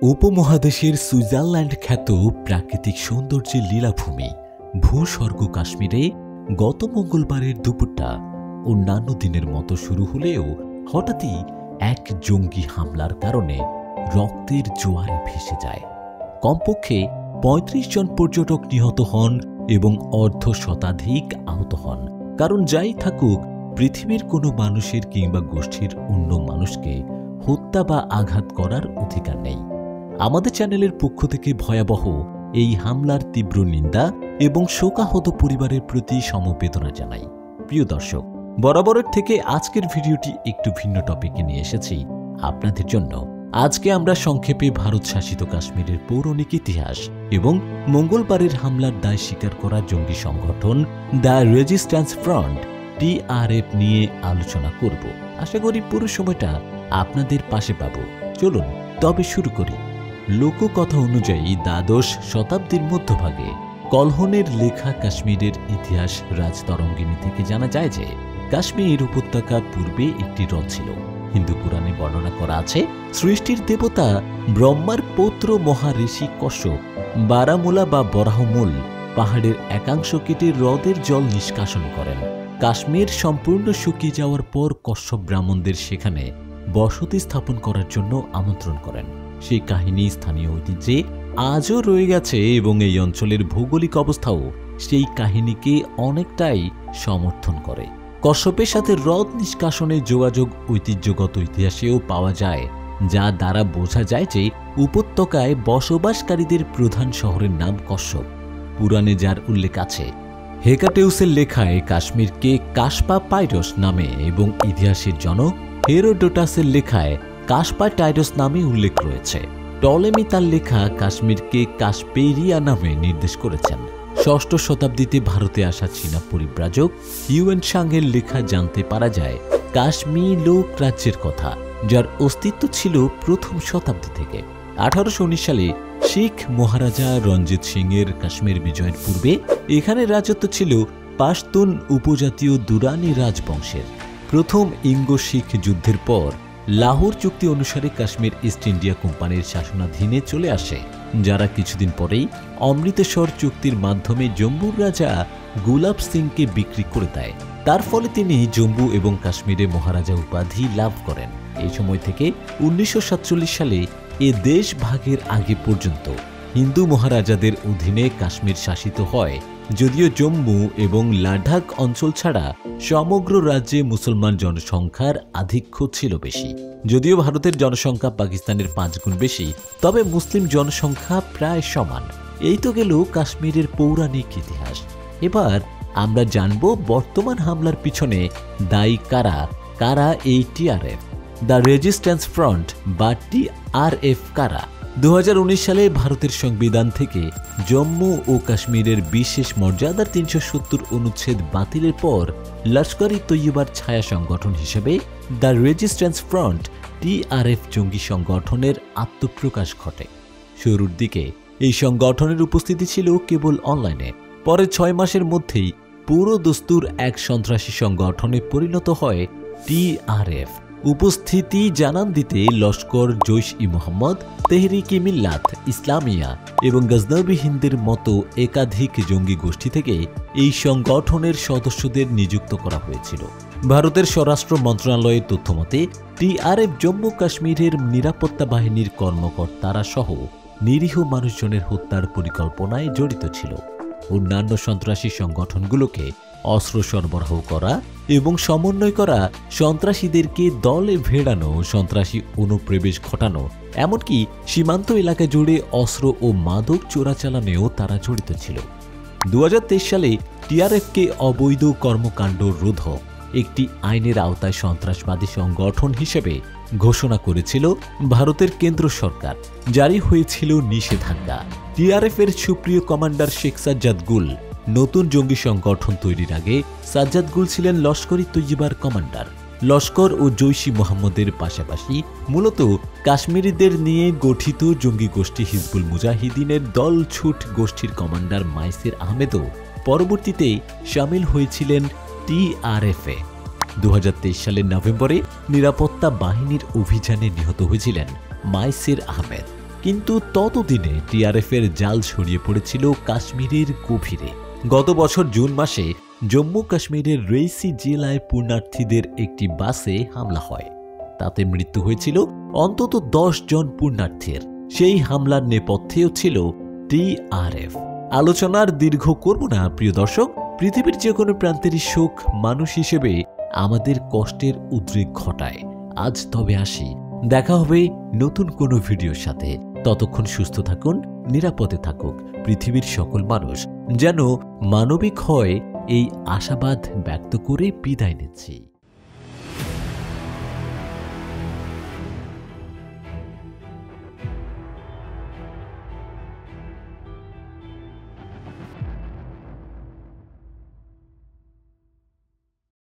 উপমহাদেশের সুইজারল্যান্ড খ্যাত প্রাকৃতিক সৌন্দর্যের লীলাভূমি ভূস্বর্গ কাশ্মীরে গত মঙ্গলবারের দুপুরটা অন্যান্য দিনের মতো শুরু হলেও হঠাৎই এক জঙ্গি হামলার কারণে রক্তের জোয়ারে ভেসে যায়। কমপক্ষে ৩৫ জন পর্যটক নিহত হন এবং অর্ধ শতাধিক আহত হন। কারণ যাই থাকুক, পৃথিবীর কোনো মানুষের কিংবা গোষ্ঠীর অন্য মানুষকে হত্যা বা আঘাত করার অধিকার নেই। আমাদের চ্যানেলের পক্ষ থেকে ভয়াবহ এই হামলার তীব্র নিন্দা এবং শোকাহত পরিবারের প্রতি সমবেদনা জানাই। প্রিয় দর্শক, বরাবরের থেকে আজকের ভিডিওটি একটু ভিন্ন টপিকে নিয়ে এসেছি আপনাদের জন্য। আজকে আমরা সংক্ষেপে ভারত শাসিত কাশ্মীরের পৌরাণিক ইতিহাস এবং মঙ্গলবারের হামলার দায় স্বীকার করা জঙ্গি সংগঠন দ্য রেজিস্ট্যান্স ফ্রন্ট TRF নিয়ে আলোচনা করব। আশা করি পুরো সময়টা আপনাদের পাশে পাব। চলুন তবে শুরু করি। লোককথা অনুযায়ী দ্বাদশ শতাব্দীর মধ্যভাগে কলহনের লেখা কাশ্মীরের ইতিহাস রাজতরঙ্গিনী থেকে জানা যায় যে কাশ্মীর উপত্যকা পূর্বে একটি হ্রদ ছিল। হিন্দু পুরাণে বর্ণনা করা আছে, সৃষ্টির দেবতা ব্রহ্মার পৌত্র মহাঋষি কশ্যপ বারামুলা বা বরাহমূল পাহাড়ের একাংশ কেটে হ্রদের জল নিষ্কাশন করেন। কাশ্মীর সম্পূর্ণ শুকিয়ে যাওয়ার পর কশ্যপ ব্রাহ্মণদের সেখানে বসতি স্থাপন করার জন্য আমন্ত্রণ করেন। সেই কাহিনী স্থানীয় ঐতিহ্যে আজও রয়ে গেছে এবং এই অঞ্চলের ভৌগোলিক অবস্থাও সেই কাহিনীকে অনেকটাই সমর্থন করে। কশ্যপের সাথে হ্রদ নিষ্কাশনের যোগাযোগ ঐতিহ্যগত ইতিহাসেও পাওয়া যায়, যা দ্বারা বোঝা যায় যে উপত্যকায় বসবাসকারীদের প্রধান শহরের নাম কশ্যপ। পুরাণে যার উল্লেখ আছে। হেকাটেউসের লেখায় কাশ্মীরকে কাশপা পাইরস নামে এবং ইতিহাসের জনক হেরোডোটাসের লেখায় কাশপা টাইরস নামে উল্লেখ রয়েছে। টলেমি তার লেখা কাশ্মীরকে কাশপেরিয়া নামে নির্দেশ করেছেন। ষষ্ঠ শতাব্দীতে ভারতে আসা চীনা পরিব্রাজক হিউয়েনসাংয়ের লেখা জানতে পারা যায় কাশ্মীর লোক রাজ্যের কথা, যার অস্তিত্ব ছিল প্রথম শতাব্দী থেকে। 1819 সালে শিখ মহারাজা রঞ্জিত সিং এর কাশ্মীর বিজয়ের পূর্বে এখানে রাজত্ব ছিল পাশতুন উপজাতীয় দুরানি রাজবংশের। প্রথম ইঙ্গো শিখ যুদ্ধের পর লাহোর চুক্তি অনুসারে কাশ্মীর ইস্ট ইন্ডিয়া কোম্পানির শাসনাধীনে চলে আসে, যারা কিছুদিন পরেই অমৃতসর চুক্তির মাধ্যমে জম্মুর রাজা গুলাব সিংকে বিক্রি করে দেয়। তার ফলে তিনি জম্মু এবং কাশ্মীরে মহারাজা উপাধি লাভ করেন। এই সময় থেকে 1947 সালে এ দেশ ভাগের আগে পর্যন্ত হিন্দু মহারাজাদের অধীনে কাশ্মীর শাসিত হয়, যদিও জম্মু এবং লাদাখ অঞ্চল ছাড়া সমগ্র রাজ্যে মুসলমান জনসংখ্যার আধিক্য ছিল বেশি। যদিও ভারতের জনসংখ্যা পাকিস্তানের 5 গুণ বেশি, তবে মুসলিম জনসংখ্যা প্রায় সমান। এই তো গেল কাশ্মীরের পৌরাণিক ইতিহাস। এবার আমরা জানব বর্তমান হামলার পিছনে দায়ী কারা কারা এই TRF দ্য রেজিস্ট্যান্স ফ্রন্ট বা TRF কারা। 2019 সালে ভারতের সংবিধান থেকে জম্মু ও কাশ্মীরের বিশেষ মর্যাদার 370 অনুচ্ছেদ বাতিলের পর লস্কর-ই তৈয়বার ছায়া সংগঠন হিসেবে দ্য রেজিস্ট্যান্স ফ্রন্ট TRF জঙ্গি সংগঠনের আত্মপ্রকাশ ঘটে। শুরুর দিকে এই সংগঠনের উপস্থিতি ছিল কেবল অনলাইনে। পরে 6 মাসের মধ্যেই পুরো দস্তুর এক সন্ত্রাসী সংগঠনে পরিণত হয় TRF। উপস্থিতি জানান দিতে লস্কর, জৈশ-ই-মোহাম্মদ, তেহরিক-ই-মিল্লাত ইসলামিয়া এবং গজনবি হিন্দের মতো একাধিক জঙ্গি গোষ্ঠী থেকে এই সংগঠনের সদস্যদের নিযুক্ত করা হয়েছিল। ভারতের স্বরাষ্ট্র মন্ত্রণালয়ের তথ্যমতে TRF জম্মু কাশ্মীরের নিরাপত্তা বাহিনীর কর্মকর্তারা সহ নিরীহ মানুষজনের হত্যার পরিকল্পনায় জড়িত ছিল। অন্যান্য সন্ত্রাসী সংগঠনগুলোকে অস্ত্র সরবরাহ করা এবং সমন্বয় করা, সন্ত্রাসীদেরকে দলে ভেড়ানো, সন্ত্রাসী অনুপ্রবেশ ঘটানো, এমনকি সীমান্ত এলাকা জুড়ে অস্ত্র ও মাদক চোরাচালানেও তারা জড়িত ছিল। 2023 সালে TRFকে অবৈধ কর্মকাণ্ড রোধক একটি আইনের আওতায় সন্ত্রাসবাদী সংগঠন হিসেবে ঘোষণা করেছিল ভারতের কেন্দ্র সরকার। জারি হয়েছিল নিষেধাজ্ঞা। TRF এর সুপ্রিয় কমান্ডার শেখ সাজ্জাদ গুল নতুন জঙ্গি সংগঠন তৈরির আগে সাজ্জাদ গুল ছিলেন লস্কর-ই তৈয়বার কমান্ডার। লস্কর ও জৈশ-ই-মোহাম্মদের পাশাপাশি মূলত কাশ্মীরিদের নিয়ে গঠিত জঙ্গি গোষ্ঠী হিজবুল মুজাহিদিনের দল ছুট গোষ্ঠীর কমান্ডার মাইসের আহমেদও পরবর্তীতে শামিল হয়েছিলেন TRF-এ। 2023 সালের নভেম্বরে নিরাপত্তা বাহিনীর অভিযানে নিহত হয়েছিলেন মাইসের আহমেদ। কিন্তু ততদিনে টিআরএফের জাল ছড়িয়ে পড়েছিল কাশ্মীরের গভীরে। গত বছর জুন মাসে জম্মু কাশ্মীরের রেইসি জেলায় পুণ্যার্থীদের একটি বাসে হামলা হয়। তাতে মৃত্যু হয়েছিল অন্তত 10 জন পুণ্যার্থীর। সেই হামলার নেপথ্যেও ছিল টিআরএফ। আলোচনার দীর্ঘ করব না প্রিয় দর্শক, পৃথিবীর যে কোনো প্রান্তেরই শোক মানুষ হিসেবে আমাদের কষ্টের উদ্রেক ঘটায়। আজ তবে আসি, দেখা হবে নতুন কোনো ভিডিওর সাথে। ততক্ষণ সুস্থ থাকুন, নিরাপদে থাকুক পৃথিবীর সকল মানুষ, যেন মানবিক হয় এই আশাবাদ ব্যক্ত করে বিদায় নিচ্ছি।